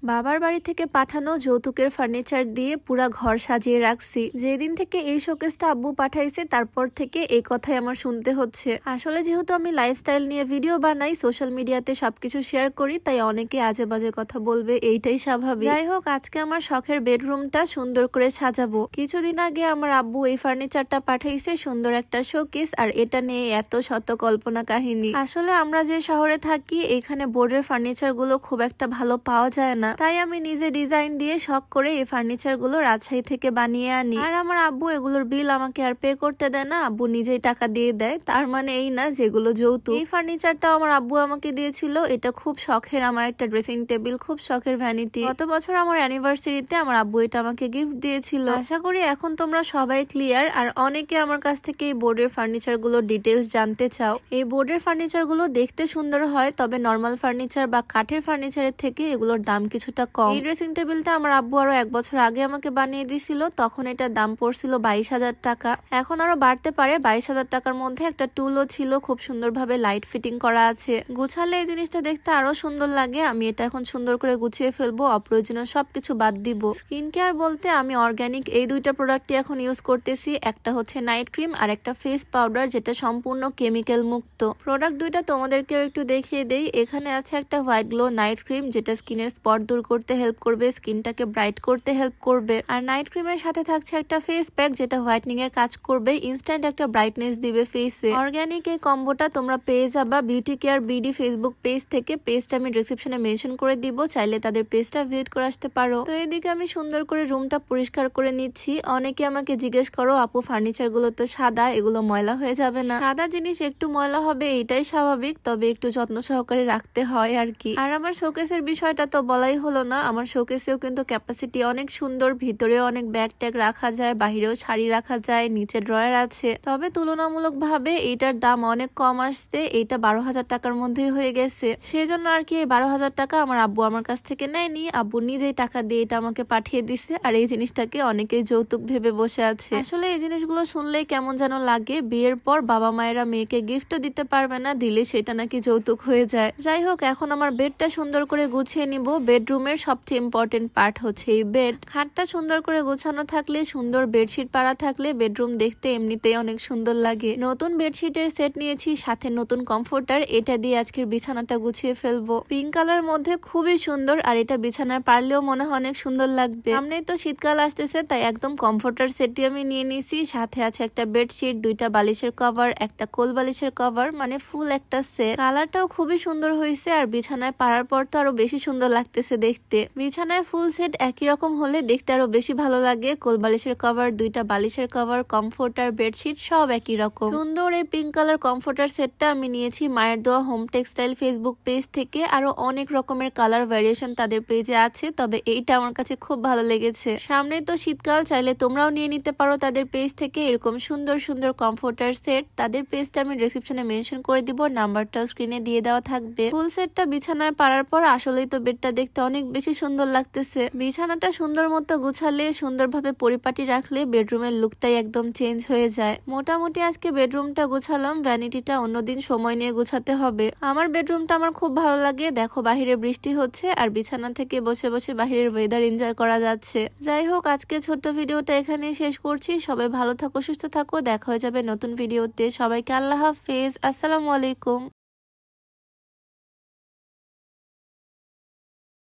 বাবার বাড়ি থেকে পাঠানো যৌতুকের ফার্নিচার দিয়ে পুরা ঘর সাজিয়ে রাখছি। যেদিন থেকে এই শোকেসটা আব্বু পাঠাইছে তারপর থেকে এই কথাই আমার শুনতে হচ্ছে। আসলে যেহেতু আমি লাইফস্টাইল নিয়ে ভিডিও বানাই, সোশ্যাল মিডিয়াতে সবকিছু শেয়ার করি, তাই অনেকে আজে বাজে কথা বলবে, এইটাই স্বাভাবিক। যাই হোক, আজকে আমার শখের বেডরুমটা সুন্দর করে সাজাবো। কিছুদিন আগে আমার আব্বু এই ফার্নিচারটা পাঠাইছে, সুন্দর একটা শোকেস, আর এটা নিয়ে এত শত কল্পনা কাহিনী। আসলে আমরা যে শহরে থাকি এখানে বোর্ডের ফার্নিচার গুলো খুব একটা ভালো পাওয়া যায় না, তাই আমি নিজে ডিজাইন দিয়ে শখ করে এই ফার্নিচার গুলো রাজশাহী থেকে বানিয়ে আনি। আর আমার আব্বু এগুলোর বিল আমাকে আর পে করতে দেয় না, আব্বু নিজেই টাকা দিয়ে দেয়। তার মানে এই না যেগুলো যৌতুক। এই ফার্নিচারটা আমার আব্বু আমাকে দিয়েছিল। এটা খুব শখের আমার একটা ড্রেসিং টেবিল, খুব শখের ভ্যানিটি। গত বছর আমার অ্যানিভার্সারিতে আমার আব্বু এটা আমাকে গিফট দিয়েছিল। আশা করি এখন তোমরা সবাই ক্লিয়ার। আর অনেকে আমার কাছ থেকে এই বোর্ডের ফার্নিচার গুলো ডিটেলস জানতে চাও। এই বোর্ডের ফার্নিচার গুলো দেখতে সুন্দর হয়, তবে নর্মাল ফার্নিচার বা কাঠের ফার্নিচারের থেকে এগুলোর দাম কিছুটা কম। এই ড্রেসিং টেবিলটা আমার আব্বু আরো 1 বছর আগে আমাকে বানিয়ে দিয়েছিল, তখন এটার দাম পড়ছিল 22,000 টাকা। এখন আরো বাড়তে পারে। 22,000 টাকার মধ্যে একটা টুলও ছিল, খুব সুন্দরভাবে লাইট ফিটিং করা আছে। গুছালে এই জিনিসটা দেখতে আরো সুন্দর লাগে। আমি এটা এখন সুন্দর করে গুছিয়ে ফেলবো, অপ্রয়োজনীয় সবকিছু বাদ দিব। স্কিন কেয়ার বলতে আমি অর্গানিক এই দুইটা প্রোডাক্টই এখন ইউজ করতেছি। একটা হচ্ছে নাইট ক্রিম আর একটা ফেস পাউডার, যেটা সম্পূর্ণ কেমিক্যাল মুক্ত। প্রোডাক্ট দুইটা তোমাদেরকেও একটু দেখিয়ে দেই। এখানে আছে একটা হোয়াইট গ্লো নাইট ক্রিম, যেটা স্কিনের স্পট দূর করতে হেল্প করবে, স্কিনটাকে ব্রাইট করতে হেল্প করবে। আর নাইট ক্রিমের সাথে থাকছে একটা ফেস প্যাক, যেটা হোয়াইটনিং এর কাজ করবে, ইনস্ট্যান্ট একটা ব্রাইটনেস দিবে ফেসে। অর্গানিক এই কম্বোটা তোমরা পেয়ে যাবা beauty care BD Facebook page থেকে। পেজটা আমি ডেসক্রিপশনে মেনশন করে দিব, চাইলে তাদের পেজটা ভিজিট করে আসতে পারো। তো এদিকে আমি সুন্দর করে রুমটা পরিষ্কার করে নিচ্ছি। অনেকে আমাকে জিজ্ঞেস করো, আপু ফার্নিচার গুলো তো সাদা, এগুলো ময়লা হয়ে যাবে না? সাদা জিনিস একটু ময়লা হবে, এটাই স্বাভাবিক, তবে একটু যত্ন সহকারে রাখতে হয় আর কি। আর আমার শোকেসের বিষয়টা তো বলাই হলো না। আমার শোকেসেও কিন্তু ক্যাপাসিটি অনেক সুন্দর, ভিতরেও অনেক ব্যাগ ট্যাগ রাখা যায়, বাহিরেও শাড়ি রাখা যায়, নিচে ড্রয়ার আছে। তবে তুলনামূলক ভাবে এইটার দাম অনেক কম আসছে। এইটা 12,000 টাকার মধ্যেই হয়ে গেছে। সেজন্য আর কি 12,000 টাকা আমার আব্বু আমার কাছ থেকে নেয়নি, আব্বু নিজেই টাকা দিয়ে এটা আমাকে পাঠিয়ে দিছে। আর এই জিনিসটাকে অনেকেই যৌতুক ভেবে বসে আছে। আসলে এই জিনিসগুলো শুনলেই কেমন যেন লাগে। বিয়ের পর বাবা মায়েরা মেয়েকে গিফটও দিতে পারবে না, দিলে সেটা নাকি যৌতুক হয়ে যায়। যাই হোক, এখন আমার বেডটা সুন্দর করে গুছিয়ে নিব। বেডরুমের সবচেয়ে ইম্পর্টেন্ট পার্ট হচ্ছে এই বেড। খাটটা সুন্দর করে গোছানো থাকলে, সুন্দর বেডশিট পাড়া থাকলে বেডরুম দেখতে এমনিতেই অনেক সুন্দর লাগে। নতুন বেডশিটের সেট নিয়েছি, সাথে নতুন কমফোর্টার। এটা দিয়ে আজকের বিছানাটা গুছিয়ে ফেলবো। পিঙ্ক কালার মধ্যে খুবই সুন্দর, আর এটা বিছানায় পারলেও মনে হয় অনেক সুন্দর লাগবে। সামনেই তো শীতকাল আসতেছে, তাই একদম কমফোর্টার সেটটি আমি নিয়ে নিয়েছি। সাথে আছে একটা বেডশিট, 2টা বালিশের কভার, একটা কোল বালিশের কভার, মানে ফুল একটা সেট। কালারটাও খুবই সুন্দর হয়েছে, আর বিছানায় পাড়ার পর তো আরো বেশি সুন্দর লাগতেছে দেখতে। বিছানায় ফুল সেট একই রকম হলে দেখতে আরো বেশি ভালো লাগে। কোল বালিশের কভার, 2টা বালিশের কভার, কমফোর্টার, বেডশিট সব একই রকম সুন্দর। এই পিঙ্ক কালার কমফোর্টার সেটটা আমি নিয়েছি মায়ের দোয়া হোম টেক্সটাইল ফেসবুক পেজ থেকে। আরো অনেক রকমের কালার ভ্যারিয়েশন তাদের পেজে আছে, তবে এইটা আমার কাছে খুব ভালো লেগেছে। সামনে তো শীতকাল, চাইলে তোমরাও নিয়ে নিতে পারো তাদের পেজ থেকে এরকম সুন্দর সুন্দর কমফোর্টার সেট। তাদের পেজটা আমি ডেসক্রিপশনে মেনশন করে দিব, নাম্বারটাও স্ক্রিনে দিয়ে দেওয়া থাকবে। ফুল সেটটা বিছানায় পাড়ার পর আসলেই তো বেডটা দেখতে অনেক বেশি সুন্দর লাগতেছে। বিছানাটা সুন্দর মতো গুছালে, সুন্দরভাবে পরিপাটি রাখলে বেডরুমের লুকটাই একদম চেঞ্জ হয়ে যায়। মোটামুটি আজকে বেডরুমটা গুছালাম, ভ্যানিটিটা অন্যদিন সময় নিয়ে গুছাতে হবে। আমার বেডরুমটা আমার খুব ভালো লাগে। দেখো বাহিরে বৃষ্টি হচ্ছে, আর বিছানা থেকে বসে বসে বাহিরের ওয়েদার এনজয় করা যাচ্ছে। যাই হোক, আজকে ছোট্ট ভিডিওটা এখানেই শেষ করছি। সবাই ভালো থাকো, সুস্থ থাকো, দেখা হয়ে যাবে নতুন ভিডিওতে। সবাইকে আল্লাহ হাফেজ, আসসালামু আলাইকুম।